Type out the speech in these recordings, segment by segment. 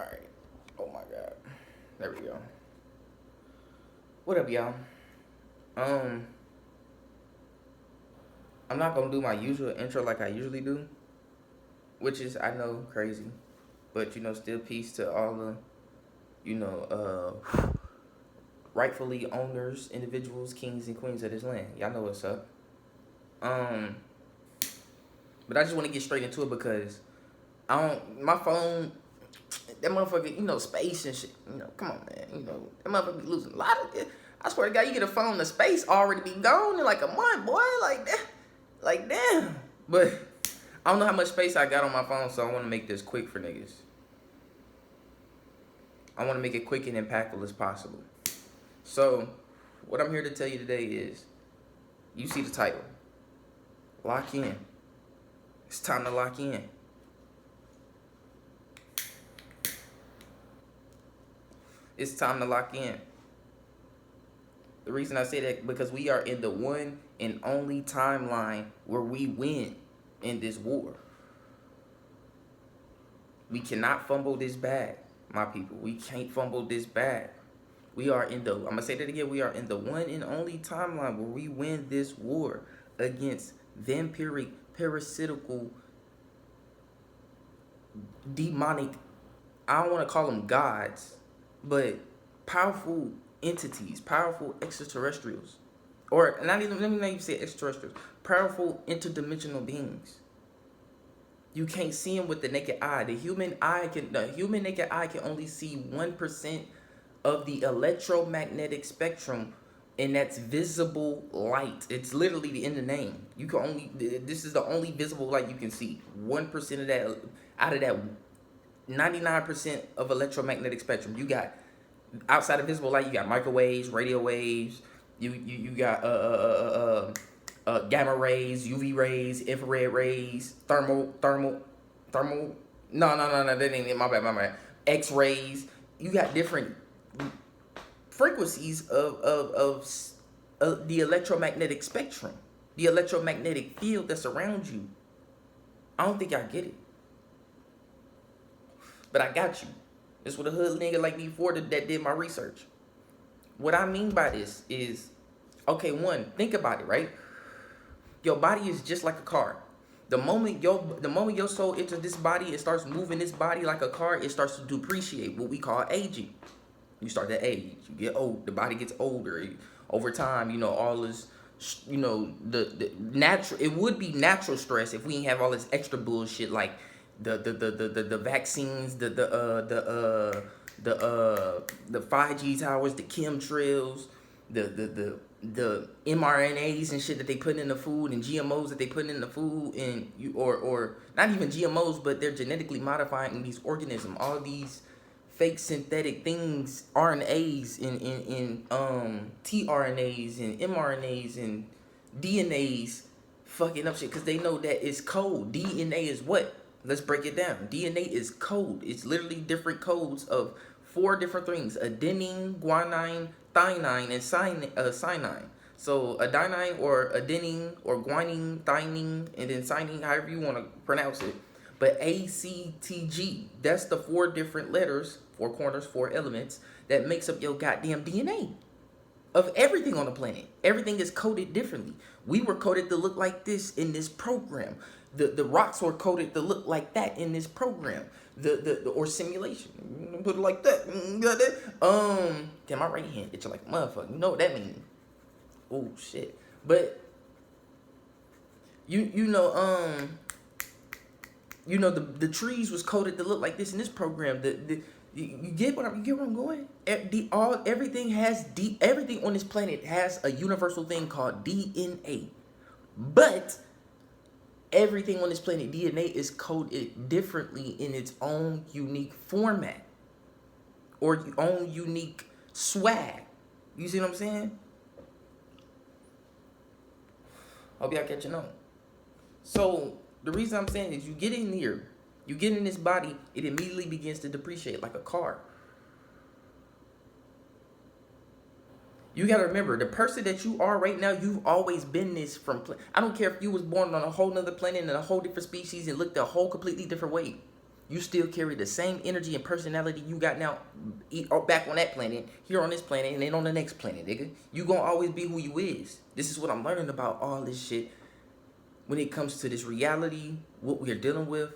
Alright. Oh my god. There we go. What up, y'all? Um, I'm not gonna do my usual intro like I usually do, which is I know crazy, but still peace to all the you know rightfully owners, individuals, kings and queens of this land. Y'all know what's up. Um, but I just want to get straight into it because I don't my phone. That motherfucker, space and shit. Come on, man. That motherfucker be losing a lot of it. I swear to God, you get a phone, the space already be gone in like a month, boy. Like that. Like, damn. But I don't know how much space I got on my phone, so I want to make this quick for niggas. I want to make it quick and impactful as possible. So, what I'm here to tell you today is, you see the title. Lock in. It's time to lock in. It's time to lock in. The reason I say that because we are in the one and only timeline where we win in this war. We cannot fumble this bag, my people. We can't fumble this bag. We are in the, I'm going to say that again, we are in the one and only timeline where we win this war against vampiric, parasitical, demonic, I don't want to call them gods, but powerful entities, powerful extraterrestrials, or not even, let me not even say extraterrestrials, powerful interdimensional beings. You can't see them with the naked eye. The human naked eye can only see 1% of the electromagnetic spectrum, and that's visible light. It's literally in the name. You can only, this is the only visible light you can see. 1% of that, out of that 99% of electromagnetic spectrum, you got outside of visible light, you got microwaves, radio waves, you got gamma rays, UV rays, infrared rays, thermal. No, that ain't it. My bad. X-rays. You got different frequencies of the electromagnetic spectrum, the electromagnetic field that's around you. I don't think I get it, but I got you. This what a hood nigga like me for that did my research. What I mean by this is, okay, one, think about it, right? Your body is just like a car. The moment your soul enters this body, it starts moving this body like a car, it starts to depreciate, what we call aging. You start to age, you get old, the body gets older. Over time, all this, the natural, it would be natural stress if we didn't have all this extra bullshit like the vaccines, the 5G towers, the chemtrails, the mRNAs and shit that they put in the food, and GMOs that they put in the food, and or not even GMOs, but they're genetically modifying these organisms, all these fake synthetic things, RNAs and tRNAs and mRNAs and DNAs, fucking up shit because they know that it's code. DNA is what? Let's break it down. DNA is code. It's literally different codes of 4 different things: adenine, guanine, thymine, and cyanine. So adenine or adenine or guanine, thymine, and then cyanine, however you want to pronounce it. But ACTG, that's the 4 different letters, 4 corners, 4 elements that makes up your goddamn DNA of everything on the planet. Everything is coded differently. We were coded to look like this in this program. The rocks were coded to look like that in this program. The or simulation. Put it like that. Damn, my right hand itching like a motherfucker. You know what that means? Oh shit. But the trees was coded to look like this in this program. You get where I'm going? Everything on this planet has a universal thing called DNA. But everything on this planet, DNA is coded differently in its own unique format or own unique swag. You see what I'm saying? Hope y'all catching on. So the reason I'm saying is, you get in here, you get in this body, it immediately begins to depreciate like a car. You gotta remember, the person that you are right now, you've always been this from. I don't care if you was born on a whole nother planet and a whole different species and looked a whole completely different way. you still carry the same energy and personality you got now back on that planet, here on this planet, and then on the next planet, nigga. You gonna always be who you is. This is what I'm learning about all this shit when it comes to this reality, what we're dealing with,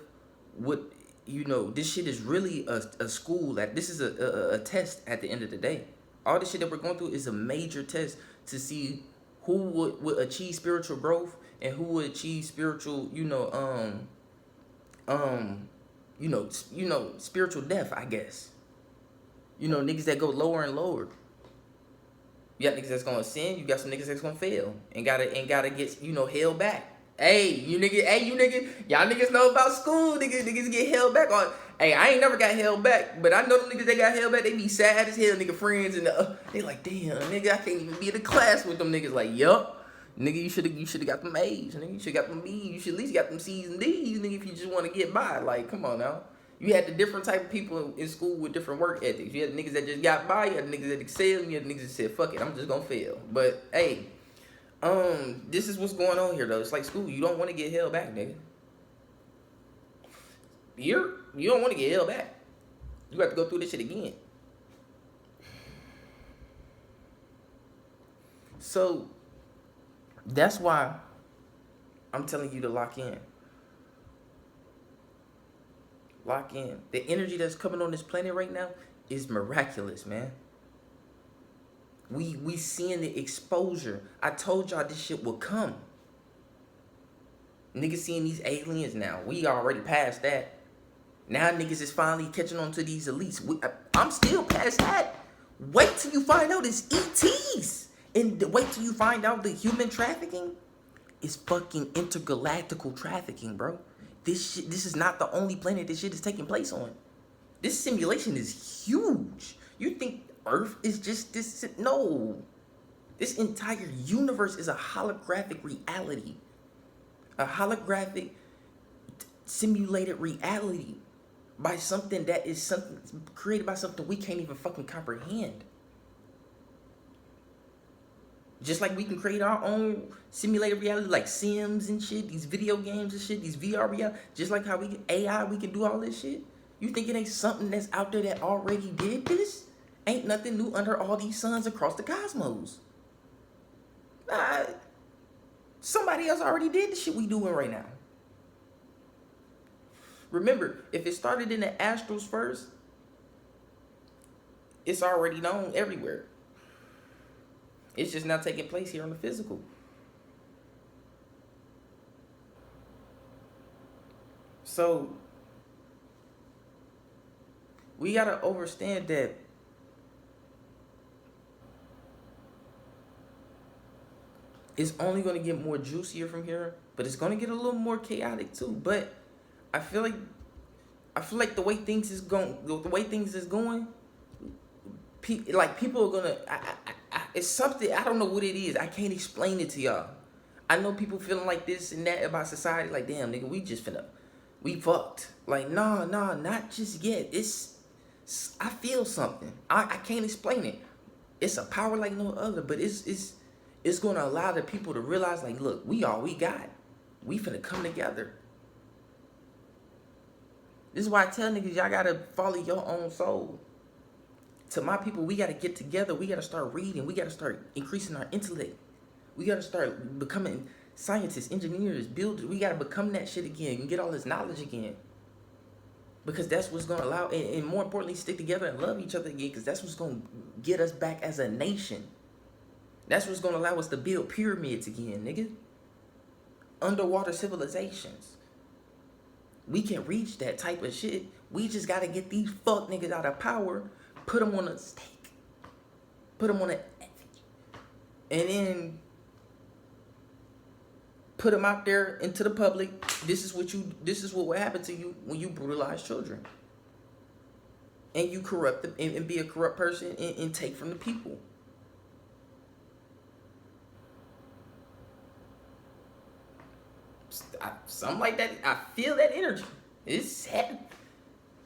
what, you know, this shit is really a school. That this is a test at the end of the day. All this shit that we're going through is a major test to see who would achieve spiritual growth and who would achieve spiritual, spiritual death, I guess. You know, niggas that go lower and lower. You got niggas that's gonna sin, you got some niggas that's gonna fail and gotta get, held back. You nigga, y'all niggas know about school, niggas get held back on. Hey, I ain't never got held back, but I know them niggas that got held back, they be sad as hell, nigga, friends, and they like, damn, nigga, I can't even be in the class with them niggas. Like, yup, nigga, you shoulda got them A's, nigga, you shoulda got them B's, you should at least got them C's and D's, nigga, if you just want to get by. Like, come on now. You had the different type of people in school with different work ethics. You had niggas that just got by, you had niggas that excelled, and you had niggas that said, fuck it, I'm just gonna fail. But, hey, this is what's going on here, though. It's like school. You don't want to get held back, nigga. You don't want to get held back. You have to go through this shit again. So, that's why I'm telling you to lock in. Lock in. The energy that's coming on this planet right now is miraculous, man. We seeing the exposure. I told y'all this shit will come. Niggas seeing these aliens now. We already past that. Now niggas is finally catching on to these elites. I'm still past that. Wait till you find out it's ETs. And wait till you find out the human trafficking is fucking intergalactical trafficking, bro. This is not the only planet this shit is taking place on. This simulation is huge. You think Earth is just this? No. This entire universe is a holographic reality. A holographic simulated reality by something that is something created by something we can't even fucking comprehend. Just like we can create our own simulated reality, like Sims and shit, these video games and shit, these VR reality. Just like how we can AI, we can do all this shit. You think it ain't something that's out there that already did this? Ain't nothing new under all these suns across the cosmos. Somebody else already did the shit we doing right now. Remember, if it started in the astrals first, it's already known everywhere. It's just now taking place here on the physical. So, we gotta understand that it's only gonna get more juicier from here, but it's gonna get a little more chaotic too. But I feel like the way things is going, people are gonna. It's something, I don't know what it is. I can't explain it to y'all. I know people feeling like this and that about society. Like, damn, nigga, we fucked. Like, nah, not just yet. I feel something. I can't explain it. It's a power like no other, but it's gonna allow the people to realize, like, look, we all we got. We finna come together. This is why I tell niggas, y'all gotta follow your own soul. To my people, we gotta get together. We gotta start reading. We gotta start increasing our intellect. We gotta start becoming scientists, engineers, builders. We gotta become that shit again and get all this knowledge again. Because that's what's gonna allow, and more importantly, stick together and love each other again. Because that's what's gonna get us back as a nation. That's what's gonna allow us to build pyramids again, nigga. Underwater civilizations. We can reach that type of shit. We just gotta get these fuck niggas out of power. Put them on a stake. Put them on an effigy. And then put them out there into the public. This is what will happen to you when you brutalize children. And you corrupt them and be a corrupt person and take from the people. Something like that. I feel that energy. It's heavy.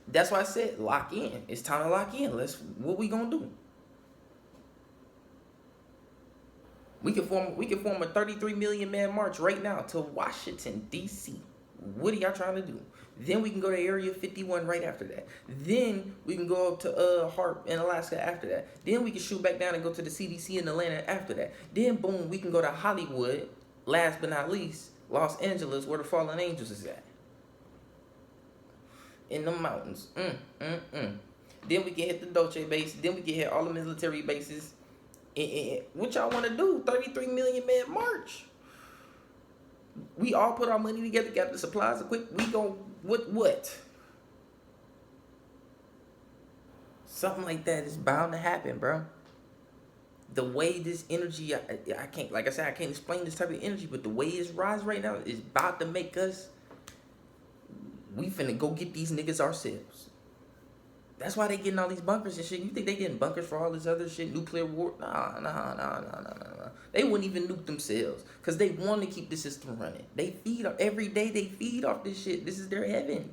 That's why I said lock in. It's time to lock in. What we gonna do? We can form a 33 million man march right now to Washington, D.C. What are y'all trying to do? Then we can go to Area 51 right after that. Then we can go up to Harp in Alaska after that. Then we can shoot back down and go to the CDC in Atlanta after that. Then boom, we can go to Hollywood. Last but not least, Los Angeles, where the Fallen Angels is at. In the mountains. Then we can hit the Dolce base. Then we can hit all the military bases. What y'all want to do? 33 million man march. We all put our money together, got the supplies equipped. We go what? Something like that is bound to happen, bro. The way this energy, I can't, like I said, I can't explain this type of energy, but the way it's rising right now is about to make us. We finna go get these niggas ourselves. That's why they getting all these bunkers and shit. You think they getting bunkers for all this other shit? Nuclear war? Nah. They wouldn't even nuke themselves. Because they want to keep the system running. They feed every day. They feed off this shit. This is their heaven.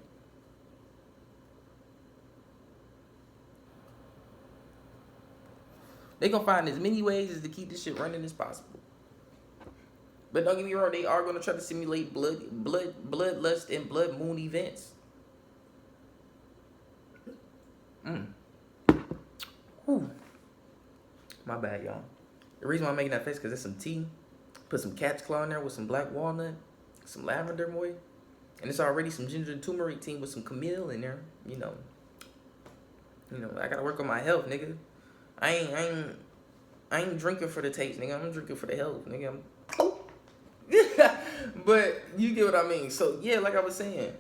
They gonna find as many ways as to keep this shit running as possible. But don't get me wrong, they are gonna try to simulate bloodlust and blood moon events. Whew. My bad, y'all. The reason why I'm making that face because there's some tea. Put some cat's claw in there with some black walnut, some lavender moy, and it's already some ginger and turmeric tea with some camille in there. You know, I gotta work on my health, nigga. I ain't drinking for the taste, nigga. I'm drinking for the health, nigga. But you get what I mean. So yeah, like I was saying,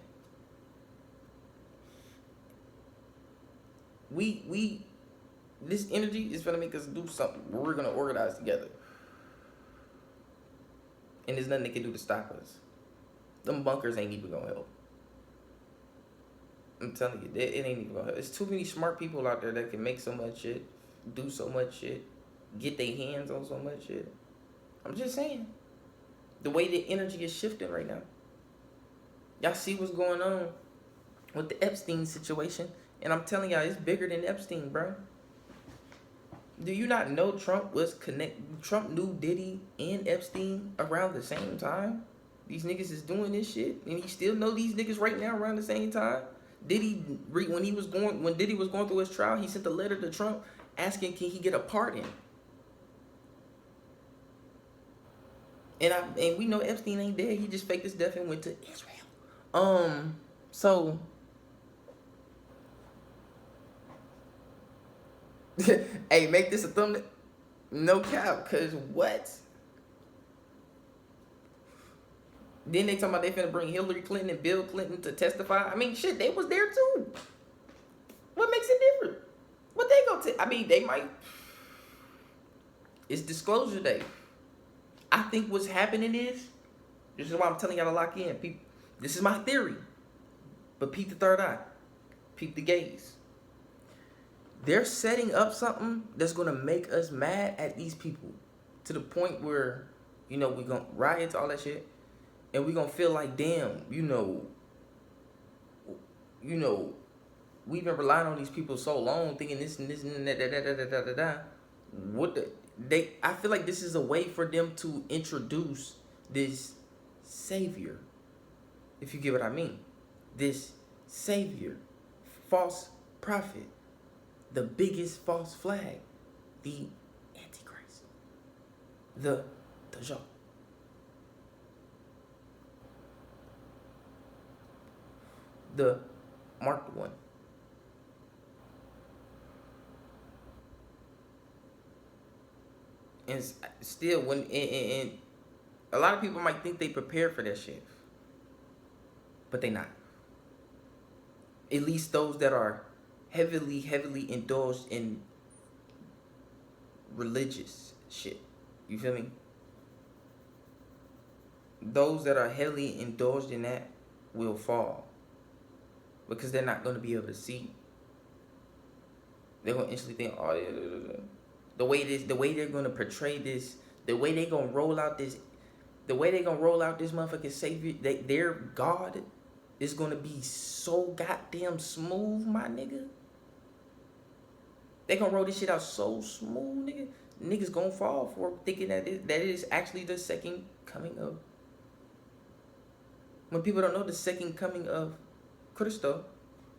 we this energy is gonna make us do something. We're gonna organize together, and there's nothing they can do to stop us. Them bunkers ain't even gonna help. I'm telling you, it ain't even gonna help. There's too many smart people out there that can make so much shit, do so much shit, get their hands on so much shit. I'm just saying. The way the energy is shifting right now. Y'all see what's going on with the Epstein situation? And I'm telling y'all, it's bigger than Epstein, bro. Do you not know Trump knew Diddy and Epstein around the same time? These niggas is doing this shit, and he still know these niggas right now around the same time. When Diddy was going through his trial, he sent a letter to Trump asking, can he get a pardon? And we know Epstein ain't dead. He just faked his death and went to Israel. So hey, make this a thumbnail. No cap, cause what? Then they talking about they finna bring Hillary Clinton and Bill Clinton to testify. I mean, shit, they was there too. What makes it different? What they gonna they might. It's disclosure day. I think what's happening is, this is why I'm telling y'all to lock in. People, this is my theory. But peep the third eye. Peep the gaze. They're setting up something that's going to make us mad at these people. To the point where, we're going to riot, all that shit. And we're going to feel like, damn, we've been relying on these people so long, thinking this and this and that, I feel like this is a way for them to introduce this savior, if you get what I mean. This savior, false prophet, the biggest false flag, the Antichrist, the Dajjal. The marked one. And still, and a lot of people might think they prepared for that shit, but they not. At least those that are heavily indulged in religious shit. You feel me? Those that are heavily indulged in that will fall, because they're not going to be able to see. They're going to instantly think, oh, yeah. The way they're gonna portray this, the way they're gonna roll out this motherfucking savior, their God is gonna be so goddamn smooth, my nigga. They gonna roll this shit out so smooth, nigga. Niggas gonna fall for thinking that it is actually the second coming of When people don't know the second coming of Christo,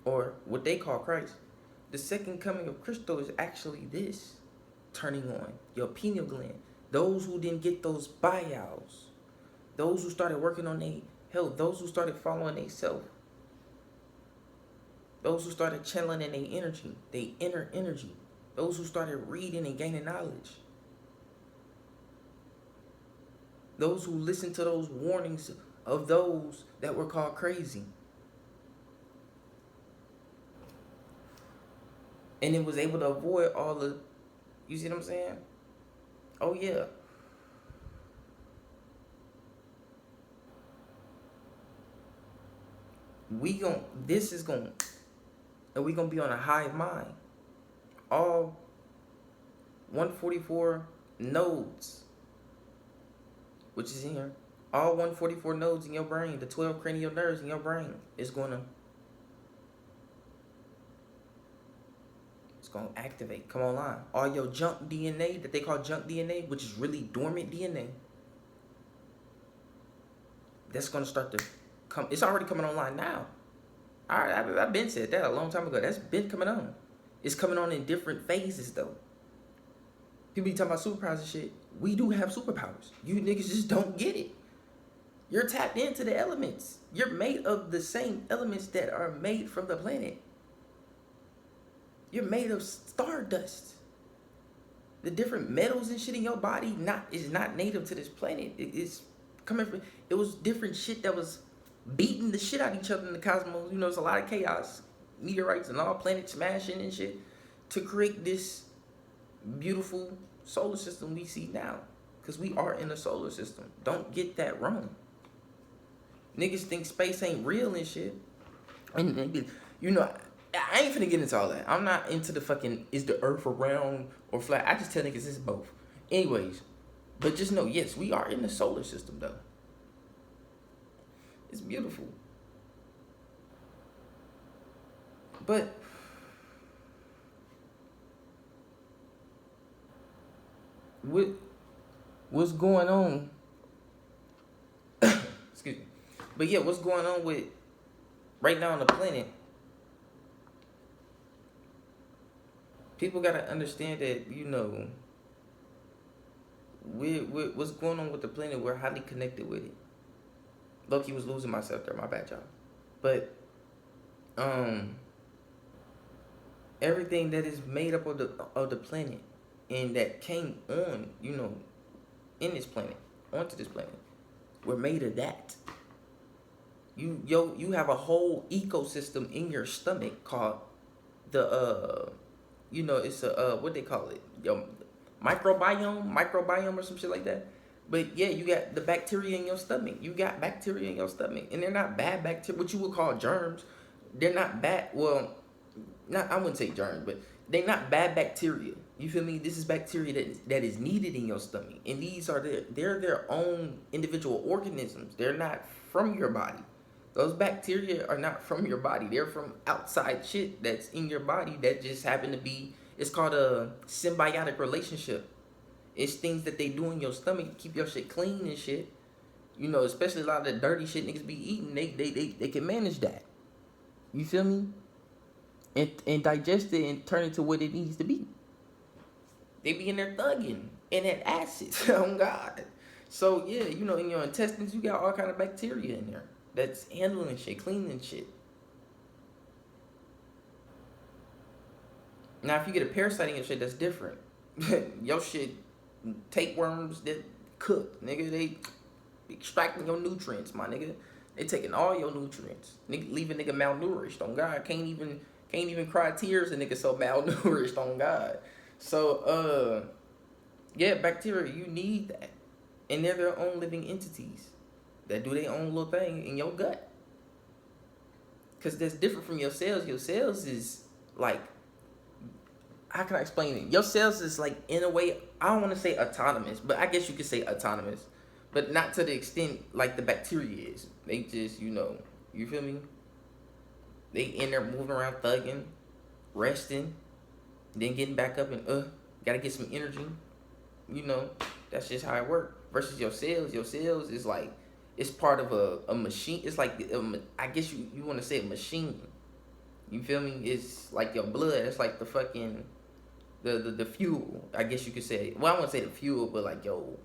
or what they call Christ, the second coming of Christo is actually this turning on your pineal gland. Those who didn't get those buyouts, those who started working on their health, those who started following themselves, those who started channeling in their energy, their inner energy, those who started reading and gaining knowledge, those who listened to those warnings of those that were called crazy, and it was able to avoid all the, you see what I'm saying? Oh yeah. This is going, and we gonna be on a hive mind. All 144 nodes, which is in here, all 144 nodes in your brain, the 12 cranial nerves in your brain is gonna activate, come online. All your junk DNA that they call junk DNA, which is really dormant DNA, that's gonna start to come. It's already coming online now. I've been said that a long time ago. That's been coming on. It's coming on in different phases though. People be talking about superpowers and shit. We do have superpowers. You niggas just don't get it. You're tapped into the elements. You're made of the same elements that are made from the planet. You're made of stardust. The different metals and shit in your body is not native to this planet. It's coming from, it was different shit that was beating the shit out of each other in the cosmos. You know, there's a lot of chaos, meteorites and all planets smashing and shit to create this beautiful solar system we see now. Because we are in a solar system. Don't get that wrong. Niggas think space ain't real and shit. And you know, I ain't finna get into all that. I'm not into the fucking, is the earth round or flat? I just tell niggas it's both. Anyways, but just know, yes, we are in the solar system though. It's beautiful. But what's going on? Excuse me. But yeah, what's going on with right now on the planet? People gotta understand that, you know, what's going on with the planet, we're highly connected with it. Loki was losing myself there, my bad, y'all. But everything that is made up of the planet and that came on, you know, in this planet, onto this planet, we're made of that. You have a whole ecosystem in your stomach called the you know, it's a what they call it, your microbiome or some shit like that. But yeah, you got the bacteria in your stomach. You got bacteria in your stomach, and they're not bad bacteria. What you would call germs, they're not bad. Well, not, I wouldn't say germs, but they're not bad bacteria. You feel me? This is bacteria that is needed in your stomach, and these are they're their own individual organisms. They're not from your body. Those bacteria are not from your body. They're from outside shit that's in your body that just happen to be, it's called a symbiotic relationship. It's things that they do in your stomach to keep your shit clean and shit. You know, especially a lot of the dirty shit niggas be eating, they can manage that. You feel me? And digest it and turn it to what it needs to be. They be in there thugging and that acid. Oh God. So yeah, you know, in your intestines you got all kind of bacteria in there that's handling shit, cleaning shit. Now if you get a parasite in your shit, that's different. Your shit, tapeworms that cook, nigga, they extracting your nutrients, my nigga. They taking all your nutrients. Nigga, leave a nigga malnourished on God. Can't even cry tears, a nigga so malnourished on God. So yeah, bacteria, you need that. And they're their own living entities that do their own little thing in your gut. Cause that's different from your cells. Your cells is like, how can I explain it? Your cells is like, in a way, I don't want to say autonomous, but I guess you could say autonomous, but not to the extent like the bacteria is. They just, you know, you feel me? They in there moving around, thugging, resting, then getting back up and gotta get some energy. You know, that's just how it works. Versus your cells is like, it's part of a machine. It's like I guess you want to say a machine. You feel me? It's like your blood. It's like the fucking the fuel. I guess you could say. Well, I wouldn't say the fuel, but like yo,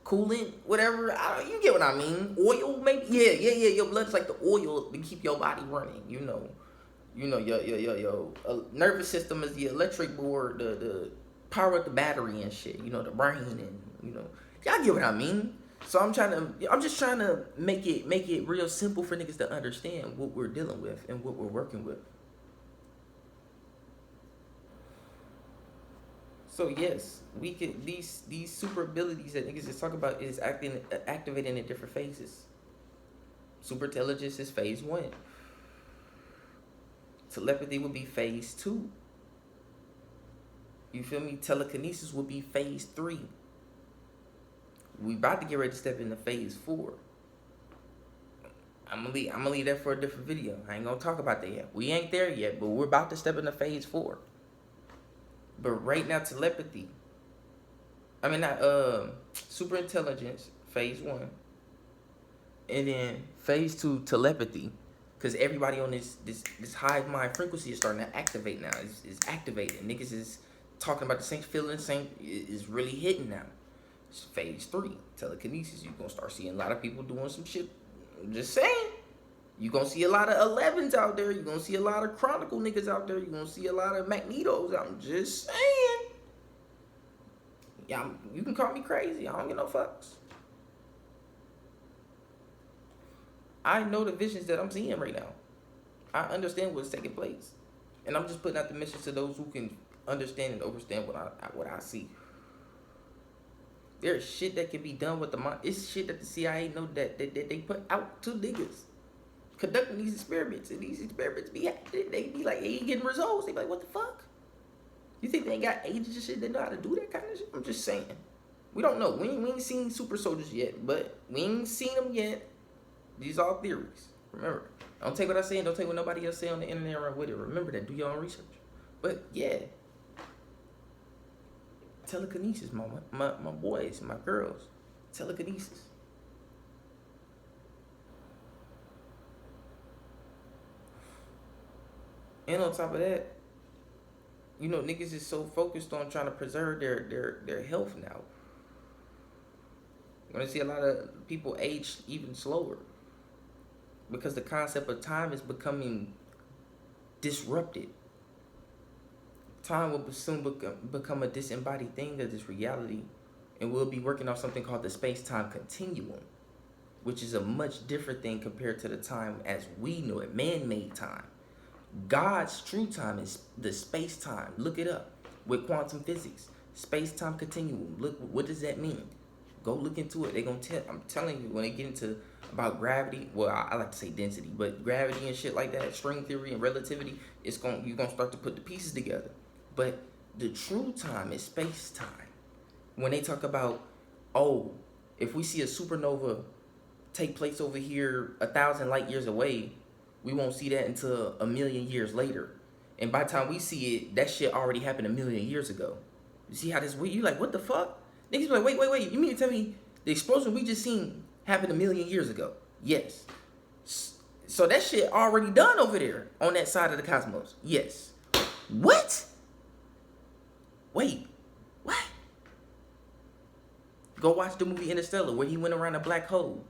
coolant, whatever. You get what I mean? Oil, maybe. Yeah. Your blood's like the oil to keep your body running. Your nervous system is the electric board, the power of the battery and shit. The brain and y'all get what I mean. So I'm just trying to make it real simple for niggas to understand what we're dealing with and what we're working with. So yes, we can these super abilities that niggas is talking about is activating in different phases. Super intelligence is phase 1. Telepathy would be phase 2. You feel me? Telekinesis would be phase 3. We about to get ready to step into phase 4. I'm gonna leave that for a different video. I ain't gonna talk about that yet. We ain't there yet, but we're about to step into phase 4. But right now, telepathy. I mean, not super intelligence, phase 1, and then phase 2, telepathy, because everybody on this hive mind frequency is starting to activate now. It's activating. Niggas is talking about the same feeling, same is really hitting now. It's phase 3, telekinesis. You're gonna start seeing a lot of people doing some shit. I'm just saying. You're gonna see a lot of 11s out there. You're gonna see a lot of Chronicle niggas out there. You're gonna see a lot of Magnetos. I'm just saying. Yeah, you can call me crazy. I don't give no fucks. I know the visions that I'm seeing right now. I understand what's taking place. And I'm just putting out the message to those who can understand and understand what I see. There's shit that can be done with the mind. It's shit that the CIA know that they put out to niggas conducting these experiments, and these experiments they be like, ain't getting results. They be like, what the fuck? You think they ain't got agents and shit that know how to do that kind of shit? I'm just saying. We don't know. We ain't seen super soldiers yet, but we ain't seen them yet. These are all theories. Remember, don't take what I say and don't take what nobody else say on the internet and run with it. Remember that. Do your own research. But yeah, telekinesis, my boys, my girls, telekinesis. And on top of that, niggas is so focused on trying to preserve their health now. You're gonna see a lot of people age even slower because the concept of time is becoming disrupted. Time will soon become a disembodied thing of this reality, and we'll be working on something called the space-time continuum, which is a much different thing compared to the time as we know it, man-made time. God's true time is the space-time. Look it up with quantum physics. Space-time continuum. Look, what does that mean? Go look into it. They're gonna tell. I'm telling you, when they get into about gravity, well, I like to say density, but gravity and shit like that, string theory and relativity, you're gonna start to put the pieces together. But the true time is space-time. When they talk about, if we see a supernova take place over here 1,000 light years away, we won't see that until 1,000,000 years later. And by the time we see it, that shit already happened 1,000,000 years ago. You see how this weird? You like, what the fuck? Niggas be like, wait. You mean to tell me the explosion we just seen happened 1,000,000 years ago? Yes. So that shit already done over there on that side of the cosmos. Yes. What? Wait. What? Go watch the movie Interstellar where he went around a black hole.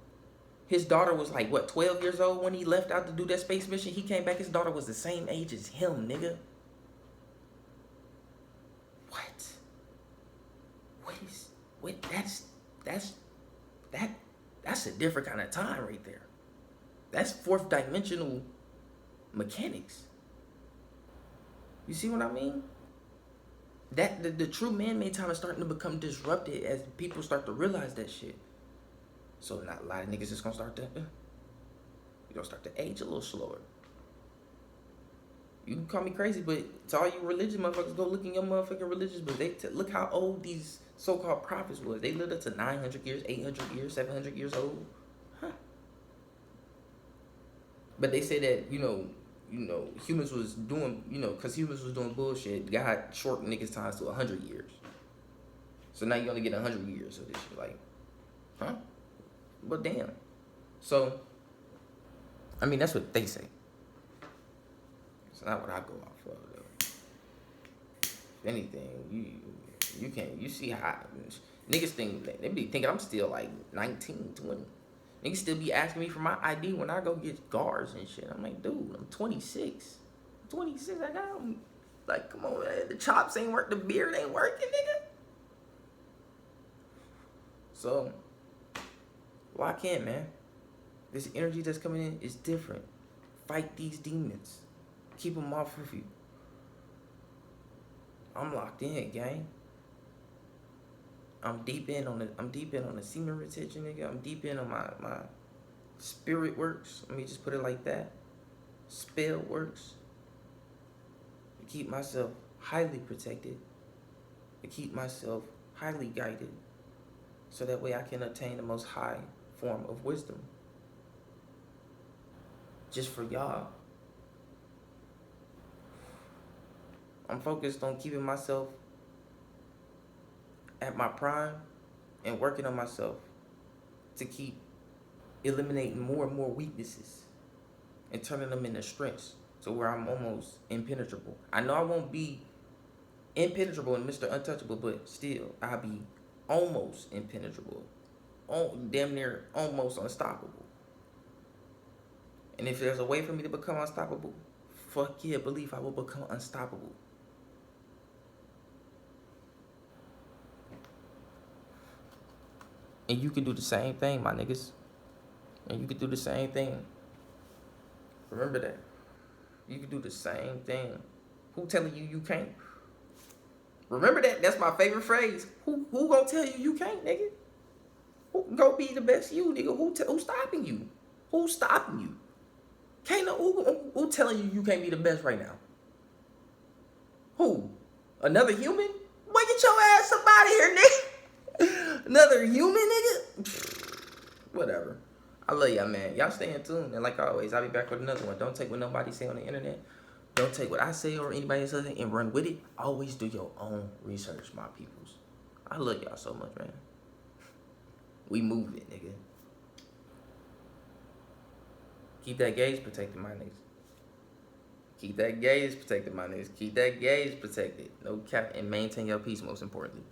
His daughter was like, 12 years old when he left out to do that space mission? He came back, his daughter was the same age as him, nigga. That's a different kind of time right there. That's fourth dimensional mechanics. You see what I mean? That the true man-made time is starting to become disrupted as people start to realize that shit. So not a lot of niggas is gonna start to start to age a little slower. You can call me crazy, but to all you religious motherfuckers, go look in your motherfucking religious books. Look how old these so-called prophets was. They lived up to 900 years, 800 years, 700 years old. Huh. But they say that, humans was doing, because humans was doing bullshit, God shortened niggas' times to 100 years. So now you only get 100 years of this shit. Like, huh? But damn. So, I mean, that's what they say. It's not what I go off of, though. If anything, you can't, you see how niggas think, they be thinking I'm still like 19, 20. Niggas still be asking me for my ID when I go get guards and shit. I'm like, dude, I'm 26. I'm 26, I got them. Like, come on, man. The chops ain't work, the beard ain't working, nigga. So, why can't, man? This energy that's coming in is different. Fight these demons. Keep them off of you. I'm locked in, gang. I'm deep in on the semen retention, nigga. I'm deep in on my spirit works. Let me just put it like that. Spell works. To keep myself highly protected. To keep myself highly guided. So that way I can attain the most high form of wisdom. Just for y'all. I'm focused on keeping myself at my prime and working on myself to keep eliminating more and more weaknesses and turning them into strengths to where I'm almost impenetrable. I know I won't be impenetrable and Mr. Untouchable, but still, I'll be almost impenetrable. Damn near almost unstoppable. And if there's a way for me to become unstoppable, fuck yeah, believe I will become unstoppable. And you can do the same thing, my niggas. And you can do the same thing. Remember that. You can do the same thing. Who telling you can't? Remember that. That's my favorite phrase. Who gonna tell you can't, nigga? Who go be the best you, nigga? Who's stopping you? Who's stopping you? Can't no who telling you can't be the best right now? Who? Another human? Boy, get your ass up out of here, nigga. Another human, nigga? Whatever. I love y'all, man. Y'all stay in tune. And like always, I'll be back with another one. Don't take what nobody say on the internet. Don't take what I say or anybody else says and run with it. Always do your own research, my peoples. I love y'all so much, man. We move it, nigga. Keep that gaze protected, my niggas. Keep that gaze protected, my niggas. Keep that gaze protected. No cap, and maintain your peace, most importantly.